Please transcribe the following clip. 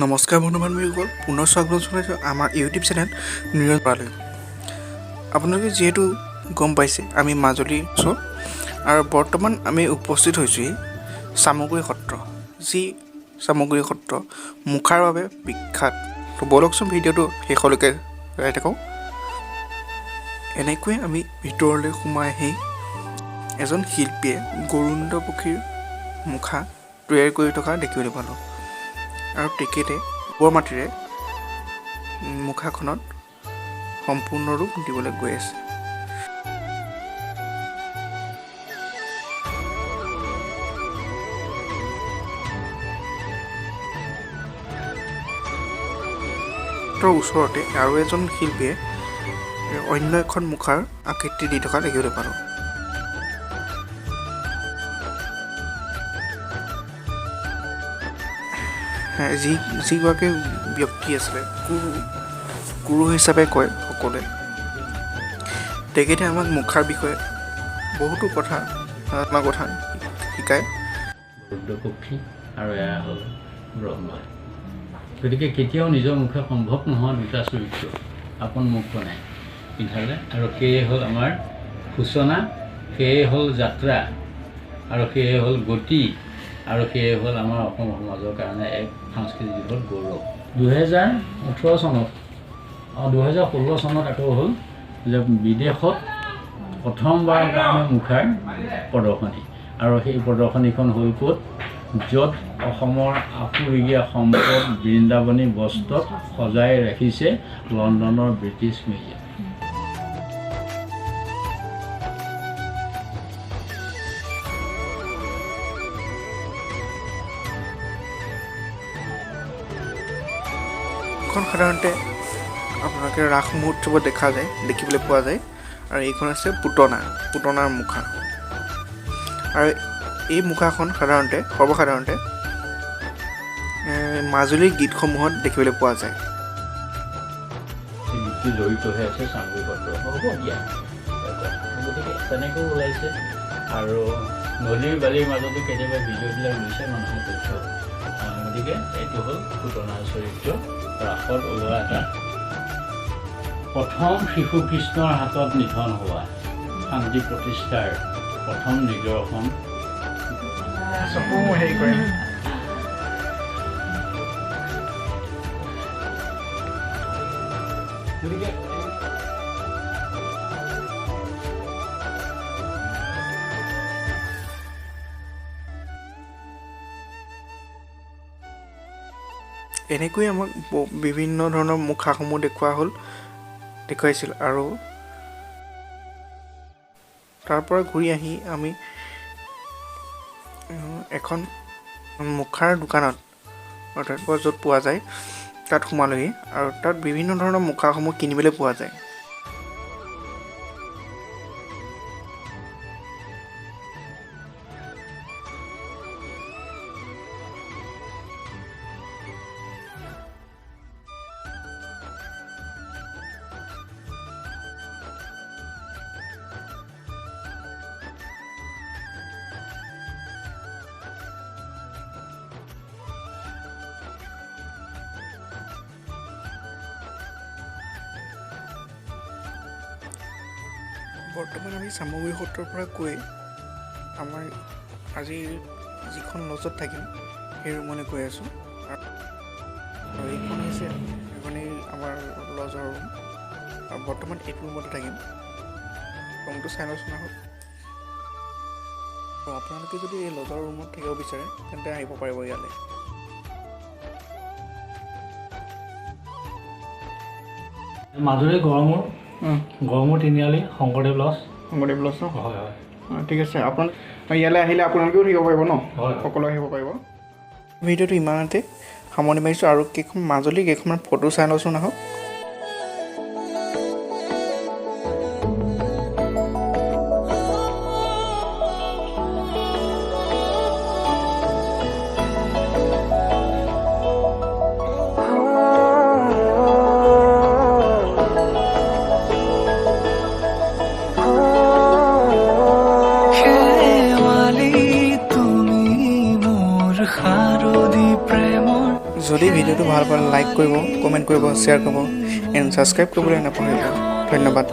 নমস্কাৰ বন্ধু বান্ধৱীসকল, পুনৰ স্বাগতম জনাইছোঁ আমাৰ ইউটিউব চেনেল নিৰঞ্জন বৰালৈ। আপোনালোকে যিহেতু গম পাইছে আমি মাজুলী আছোঁ আৰু বৰ্তমান আমি উপস্থিত হৈছোঁহি চামগুৰি সত্ৰ, যি চামগুৰি সত্ৰ মুখাৰ বাবে বিখ্যাত। তো বলকচোন ভিডিঅ'টো শেষলৈকে চাই থাকক। এনেকৈ আমি ভিতৰলৈ সোমাই আহি এজন শিল্পীয়ে গৰুণ্ড পক্ষীৰ মুখা তৈয়াৰ কৰি থকা দেখিবলৈ পালোঁ আৰু তেখেতে বৰ মাটিৰে মুখাখনত সম্পূৰ্ণ ৰূপ দিবলৈ গৈ আছে। তাৰ ওচৰতে আৰু এজন শিল্পীয়ে অন্য এখন মুখাৰ আকৃতি দি থকা দেখিবলৈ পালোঁ। যিগৰাকী ব্যক্তি আছিলে গুৰু হিচাপে কয় সকলোৱে, তেখেতে আমাক মুখাৰ বিষয়ে বহুতো কথা শিকায়। পক্ষী আৰু এয়া হ'ল ব্ৰহ্মা। গতিকে কেতিয়াও নিজৰ মুখে সম্ভৱ নোহোৱা দুটা চৰিত্ৰ আপোন মুখ বনাই পিন্ধালে, আৰু সেয়ে হ'ল আমাৰ সূচনা, সেয়ে হ'ল যাত্ৰা, আৰু সেয়ে হ'ল গতি, আৰু সেয়ে হ'ল আমাৰ অসম সমাজৰ কাৰণে এক সাংস্কৃতিক দিশত গৌৰৱ। 2018 চনত 2016 চনত আকৌ হ'ল যে বিদেশত প্ৰথমবাৰৰ কাৰণে মুখাৰ প্ৰদৰ্শনী, আৰু সেই প্ৰদৰ্শনীখন হ'ল ক'ত? য'ত অসমৰ আপুৰুগীয়া সম্পদ বৃন্দাবনী বস্ত্ৰত সজাই ৰাখিছে লণ্ডনৰ ব্ৰিটিছ মিউজিয়াম। এইখন সাধাৰণতে আপোনালোকে ৰাস মহোৎসৱত দেখিবলৈ পোৱা যায়, আৰু এইখন আছে পুতনাৰ মুখা। আৰু এই মুখাখন সৰ্বসাধাৰণতে মাজুলীৰ গীতসমূহত দেখিবলৈ পোৱা যায়। জড়িত হৈ আছে চামগুৰি সত্ৰ, হ'ব দিয়া, গতিকে তেনেকৈ ওলাইছে। আৰু নদীৰ বালিৰ মাজতো কেতিয়াবা ভিডিঅ'বিলাক ওলাইছে মানুহৰ তথ্য। গতিকে এইটো হ'ল পুতনাৰ চৰিত্ৰ, ৰাসত ওলোৱা এটা প্ৰথম শিশু কৃষ্ণৰ হাতত নিধন হোৱা শান্তি প্ৰতিষ্ঠাৰ প্ৰথম নিদৰ্শন। গতিকে এনেকৈ আমাক বিভিন্ন ধৰণৰ মুখাসমূহ দেখুৱাইছিল, আৰু তাৰ পৰা ঘূৰি আহি আমি এখন মুখাৰ দোকানত, অৰ্থাৎ য'ত পোৱা যায় তাত সোমালোহি, আৰু তাত বিভিন্ন ধৰণৰ মুখাসমূহ কিনিবলৈ পোৱা যায়। বৰ্তমান আমি চামগুৰি সত্ৰৰ পৰা গৈ আমাৰ আজিৰ যিখন লজত থাকিম সেই ৰুমলৈ গৈ আছোঁ, আৰু এইখন হৈছে আমাৰ লজৰ ৰুম। আৰু বৰ্তমান এইটো ৰুমতে থাকিম। ৰুমটো চাই লওঁচোন আহক। আপোনালোকে যদি এই লজৰ ৰুমত থাকিব বিচাৰে তেন্তে আহিব পাৰিব ইয়ালৈ। মাজুলী গড়মূৰ তিনিআলি শংকৰদেৱ লজ ন? হয় হয়, ঠিক আছে। ইয়ালৈ আহিলে আপোনালোকেও থাকিব পাৰিব ন? হয়, সকলো আহিব পাৰিব। ভিডিঅ'টো ইমানতে সামৰণি মাৰিছোঁ, আৰু মাজুলীৰ কেইখনমান ফটো চাই লওঁচোন আহক। যদি ভিডিঅ'টো ভাল পালে লাইক কৰিব, কমেণ্ট কৰিব, শ্বেয়াৰ কৰিব এণ্ড ছাবস্ক্ৰাইব কৰিবলৈ নাপাহৰিব। ধন্যবাদ।